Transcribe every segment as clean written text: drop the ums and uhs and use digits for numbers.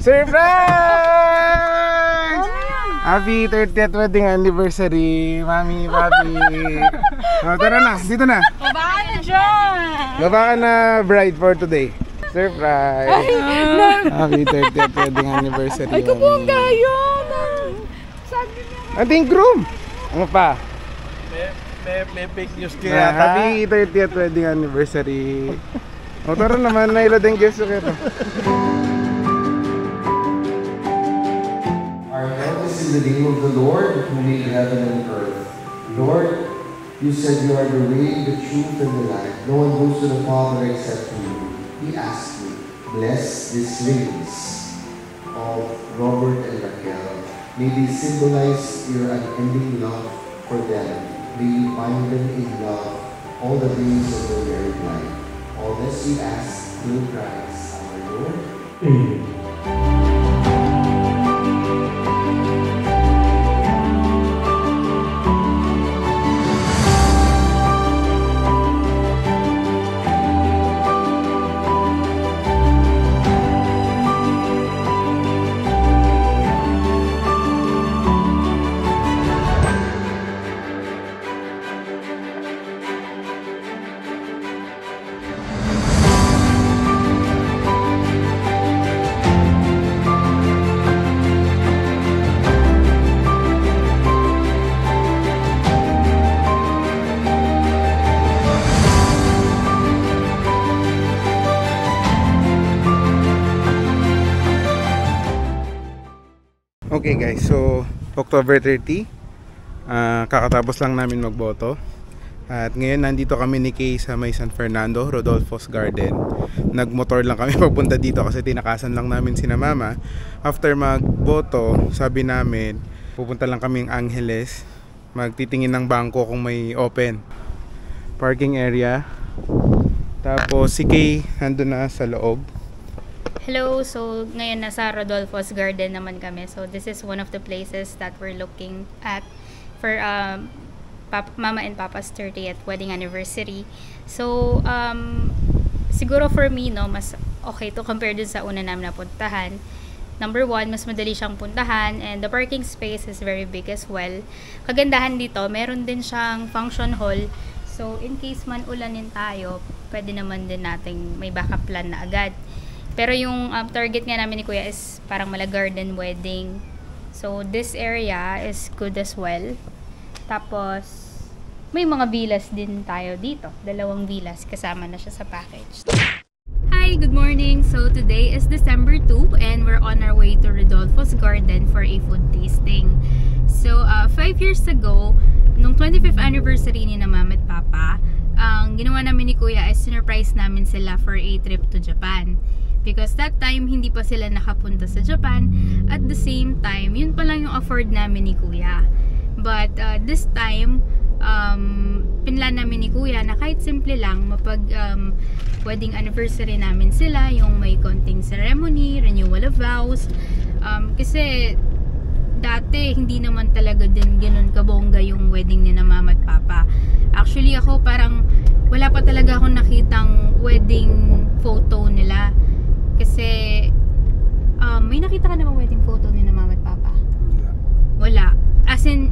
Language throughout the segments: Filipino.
Surprise! Happy 30th wedding anniversary, Mami, Papi. Oh, tara na, dito na. Baba ka na dyan! Baba ka na, bride for today. Surprise! Happy 30th wedding anniversary, Ay, kabongga yun! Ating groom! Ano pa? May fake news kaya Happy 30th wedding anniversary. O tara naman, nailo din gifts ko ito. Our help is in the name of the Lord who made heaven and earth. Lord, you said you are the way, the truth, and the life. No one goes to the Father except through you. He asked me, bless these rings of Robert and Raquel. May they symbolize your unending love for them. May you bind them in love all the days of their married life. All this we ask through Christ our Lord. Amen. Okay guys, so October 30, kakatapos lang namin magboto. At ngayon nandito kami ni Kay sa may San Fernando, Rodolfo's Garden. Nagmotor lang kami papunta dito kasi tinakasan lang namin sina Mama. After magboto, sabi namin pupunta lang kaming Angeles, magtitingin ng bangko kung may open parking area. Tapos si Kay nandun na sa loob. Hello, so ngayon nasa Rodolfo's Garden naman kami. So this is one of the places that we're looking at for Mama and Papa's 30th wedding anniversary. So siguro for me, no, mas okay to compare dun sa una namin napuntahan. Number one, mas madali siyang puntahan and the parking space is very big as well. Kagandahan dito, meron din siyang function hall. So in case man ulanin tayo, pwede naman din nating may backup plan na agad. Pero yung target nga namin ni Kuya is parang mala garden wedding. So this area is good as well. Tapos may mga villas din tayo dito. 2 villas kasama na siya sa package. Hi, good morning. So today is December 2 and we're on our way to Rodolfo's Garden for a food tasting. So 5 years ago, nung 25th anniversary ni na Mama at Papa, ang ginawa namin ni Kuya is surprise namin sila for a trip to Japan. Because that time, hindi pa sila nakapunta sa Japan. At the same time, yun pa lang yung afford namin ni Kuya. But this time, pinlan namin ni Kuya na kahit simple lang, mapag wedding anniversary namin sila, yung may konting ceremony, renewal of vows. Kasi dati, hindi naman talaga din ganun kabongga yung wedding ni na Mama at Papa. Actually, ako parang wala pa talaga akong nakitang wedding photo nila. Kasi, may nakita ka na bang wedding photo ni na Mama at Papa? Wala. As in,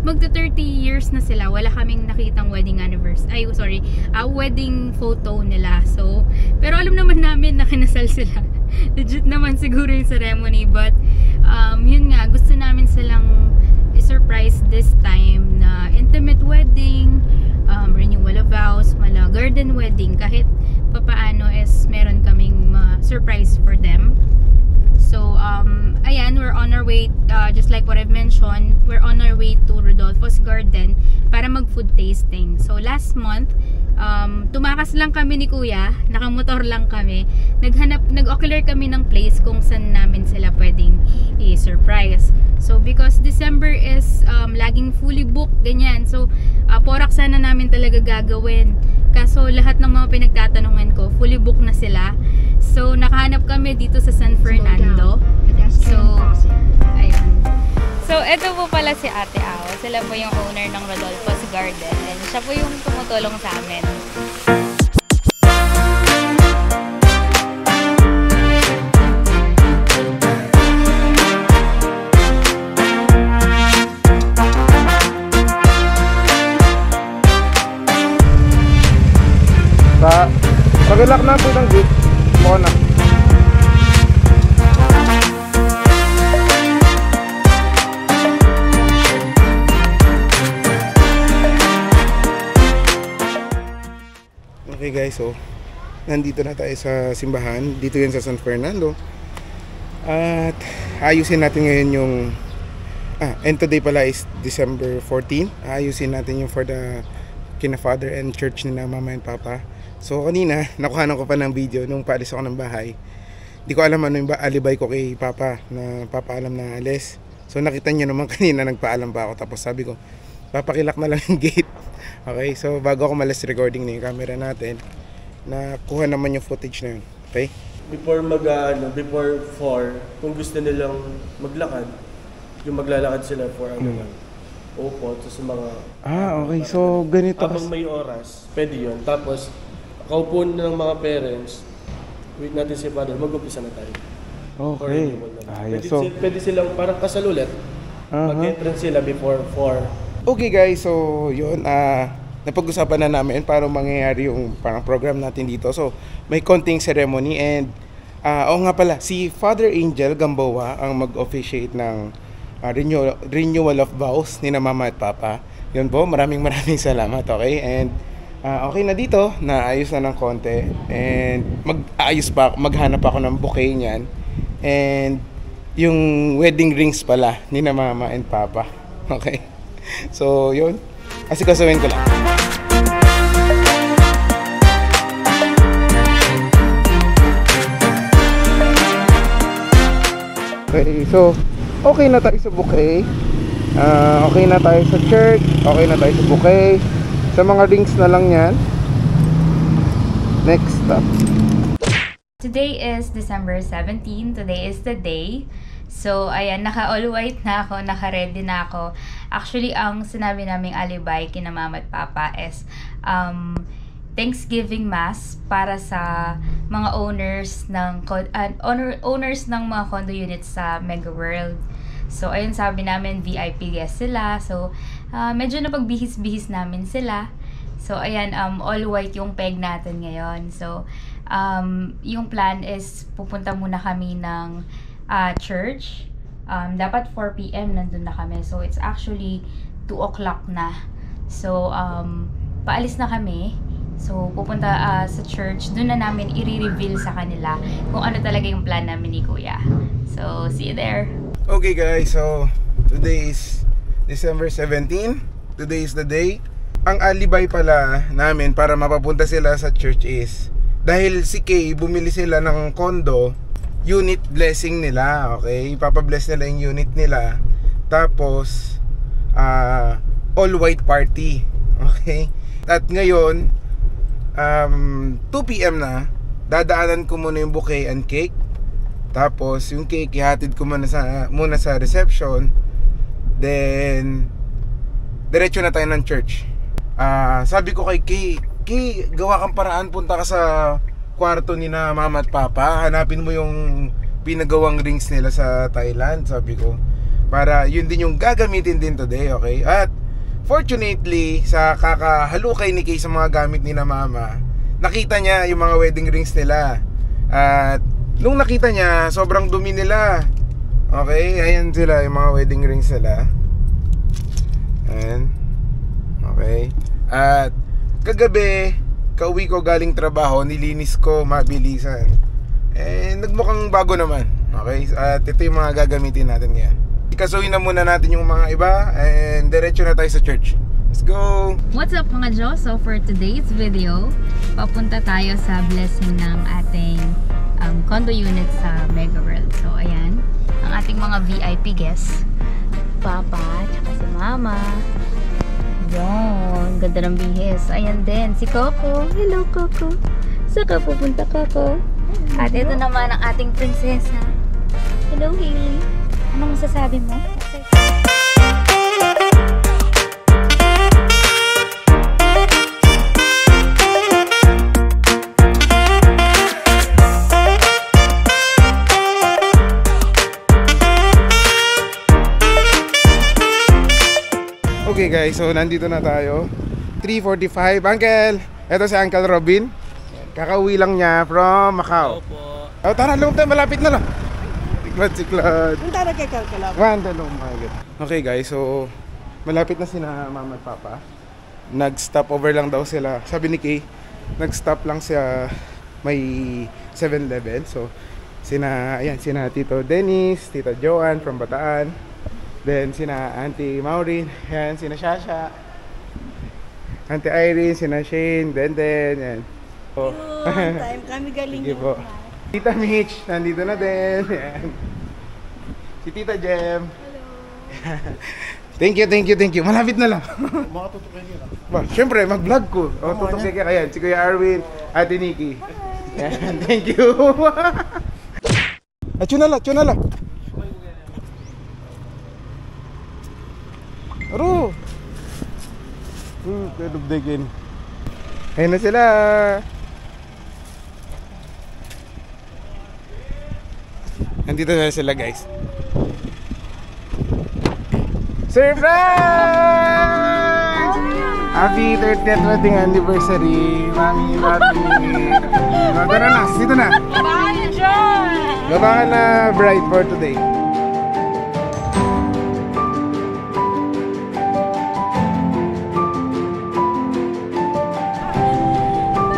magta 30 years na sila, wala kaming nakitang wedding anniversary. Wedding photo nila. So, pero alam naman namin na kinasal sila. Legit naman siguro yung ceremony. But, yun nga, gusto namin silang i-surprise this time na intimate wedding, renewal of vows, mala garden wedding. Kahit papaano is meron kaming surprise for them. So ayan, we're on our way, just like what I've mentioned, we're on our way to Rodolfo's Garden para mag food tasting. So last month, tumakas lang kami ni Kuya, nakamotor lang kami, nag-ocular kami ng place kung saan namin sila pwedeng i-surprise. So because December is laging fully booked, ganyan. So Porac sana namin talaga gagawin. Kaso lahat ng mga pinagtatanungan ko, fully booked na sila. So nakahanap kami dito sa San Fernando. So ayun. So ito po pala si Ate Ao. Sila po yung owner ng Rodolfo's Garden. And siya po yung tumutulong sa amin. lock na po ng gate. Buka na. Okay guys, so nandito na tayo sa simbahan. Dito yan sa San Fernando. At ayusin natin ngayon yung and today pala is December 14. Ayusin natin yung for the kina father and church ni na mama and papa. So kanina nakuhanan ko pa ng video nung paalis ako ng bahay. Di ko alam ano yung alibay ko kay papa na papaalam na alis. So nakita niyo naman kanina nagpaalam pa ako. Tapos sabi ko papakilak na lang yung gate. Okay, so bago ako malas recording na yung camera natin, nakuha naman yung footage na yun. Okay? Before before 4, kung gusto nilang maglakad, yung maglalakad sila for lang. Opo, to sa mga... Okay. So, ganito. Habang may oras, pwede yun. Tapos, kaupo ng mga parents, wait natin si father, mag-upisa na tayo. Okay. Pwede silang parang kasal ulit. Mag-entrance sila before 4. Okay guys, so yun, napag-usapan na namin paano mangyayari yung parang program natin dito. So, may konting ceremony and, nga pala, si Father Angel Gamboa ang mag-officiate ng renewal of vows ni na mama at papa. Yun po, maraming salamat, okay? And okay na dito, naayos na ng konti and maghanap ako ng bouquet niyan and yung wedding rings pala ni na mama and papa. Okay? So, yun, asikasuhin ko lang. Okay, so okay na tayo sa bouquet. Okay na tayo sa church. Okay na tayo sa bouquet. Sa mga rings na lang yan. Next stop. Today is December 17. Today is the day. So, ayan, naka-all white na ako, naka-ready na ako. Actually, ang sinabi naming alibay kina mama at papa is Thanksgiving Mass para sa mga owners ng mga condo units sa Mega World. So, ayun, sabi namin, VIP guest sila. So, medyo napagbihis-bihis namin sila. So, ayan, all white yung peg natin ngayon. So, yung plan is pupunta muna kami ng church. Dapat 4 PM nandun na kami. So, it's actually 2 o'clock na. So, paalis na kami. So, pupunta sa church. Doon na namin i-reveal sa kanila kung ano talaga yung plan namin ni Kuya. So, see you there. Okay guys, so today is December 17. Today is the day. Ang alibay pala namin para mapapunta sila sa church is dahil si Kay bumili sila ng condo, unit blessing nila, okay? Ipapabless nila yung unit nila. Tapos all white party, okay? At ngayon 2 PM na, dadaanan ko muna yung bouquet and cake. Tapos yung cake ihatid ko muna sa reception. Then diretso na tayo ng church. Sabi ko kay Kay, gawa kang paraan, punta ka sa kwarto ni na mama at papa, hanapin mo yung pinagawang rings nila sa Thailand, sabi ko. Para yun din yung gagamitin din today, okay? At fortunately, sa kakahalukay ni Kay sa mga gamit ni na mama, nakita niya yung mga wedding rings nila. At nung nakita niya, sobrang dumi nila. Okay, ayan sila yung mga wedding rings nila. Ayan. Okay. At kagabi, kauwi ko galing trabaho, nilinis ko mabilisan. Nagmukhang bago naman. Okay, at ito yung mga gagamitin natin ngayon. Ikasuhin na muna natin yung mga iba and diretso na tayo sa church. Let's go! What's up mga Diyos? So for today's video, papunta tayo sa blessing ng ating condo unit sa Mega World. So ayan, ang ating mga VIP guests, Papa, tsaka si Mama. Yan, ganda ng bihis. Ayan din, si Coco. Hello Coco. Saka pupunta Coco. At ito naman ang ating prinsesa. Hello Hailey. Anong masasabi mo? Okay guys, so nandito na tayo. 3:45. Uncle! Ito si Uncle Robin. Kakauwi lang niya from Macau. Opo. Oh, tara, long time, malapit na lang. Siklad. Punta na kay Kalkalab. Oh my God. Okay guys, so malapit na sina mama at papa. Nag-stop over lang daw sila. Sabi ni Kay, nag-stop lang sa may 7-Eleven. So sina Tito Dennis, Tita Joanne from Bataan. Then sina Auntie Maureen, yan, sina Shasha, Auntie Irene, sina Shane, Denden, yan. So, Time kami galing. sige po. Tita Mitch, nandito na din. Yan. Si Tita Jem. Hello. Thank you. Malapit na lang. Mga tutukin nila. Ba, syempre, mag-vlog ko. O, tutok kaya kayan. Si Kuya Arwin, Ate Nikki. Yan, thank you. Tuna lang. Aro. Kadugdegin. Ayun na sila. Nandito na sila, guys. Surprise! Happy 30th wedding anniversary, Mami, Papi. Tara na, dito na. Bye, John! Gabangan na bride for today.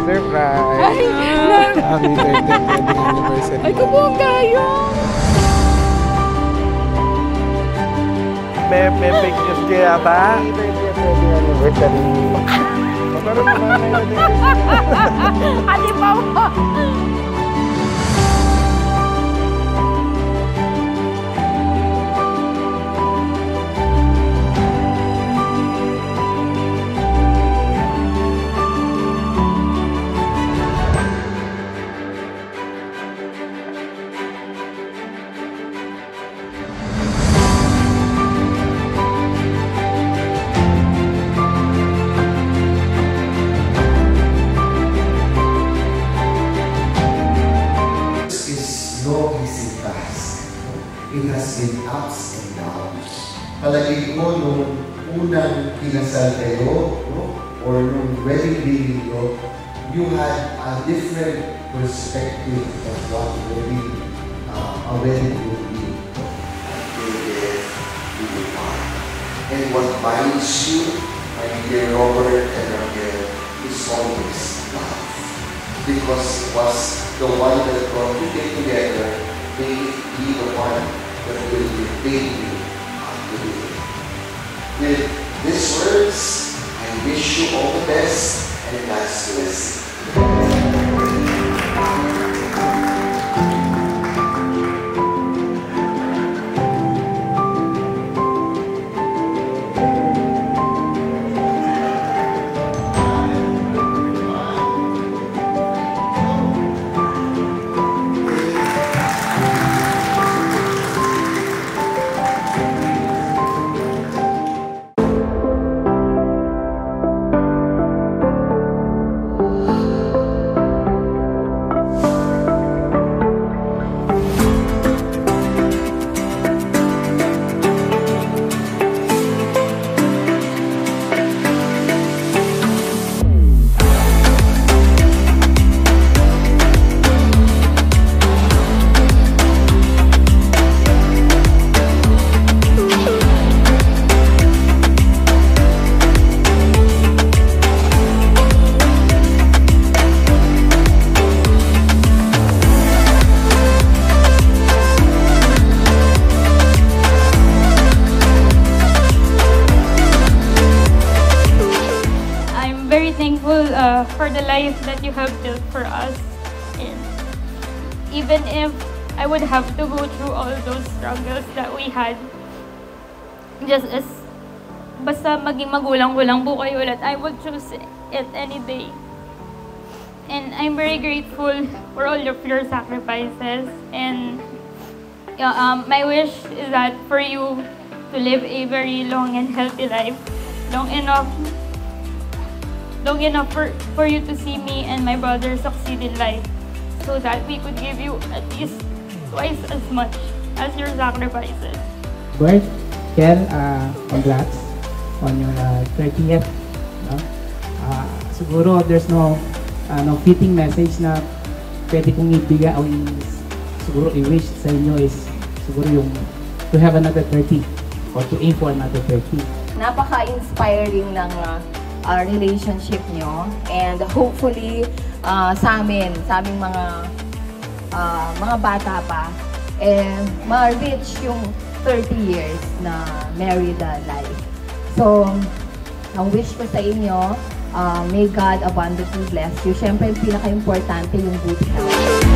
Surprise! Happy 30th wedding anniversary. Ay, kabongga yun! May pictures kaya ba? Happy 30th wedding anniversary. Magkaroon naman na yun. Adi pa mo! No easy task. It has been ups and downs. Palagay ko nung unang kinasal kayo, no? Or nung wedding day niyo, you had a different perspective of what wedding, a wedding would be. You will not. And what binds you, my dear Robert and Raquel, is always love. Because it was the one that brought you together, may it be the one that will repay you unto the end. With these words, I wish you all the best and God's blessing. For the life that you have built for us. And even if I would have to go through all those struggles that we had, just as basta maging magulang ko lang po kayo ulit, I would choose it any day. And I'm very grateful for all of your sacrifices. And my wish is that for you to live a very long and healthy life, long enough for you to see me and my brother succeed in life, so that we could give you at least twice as much as your sacrifices. Bert, Kel, congrats on your 30th. No? Siguro there's no fitting message na pwede kong ibigay o siguro i-wish sa inyo is siguro yung to have another 30 or to aim for another 30. Napaka-inspiring ng relationship nyo, and hopefully sa aming mga bata pa, ma-reach yung 30 years na married life. So, ang wish ko sa inyo, may God abundantly bless you. Siyempre, pinaka-importante yung good health.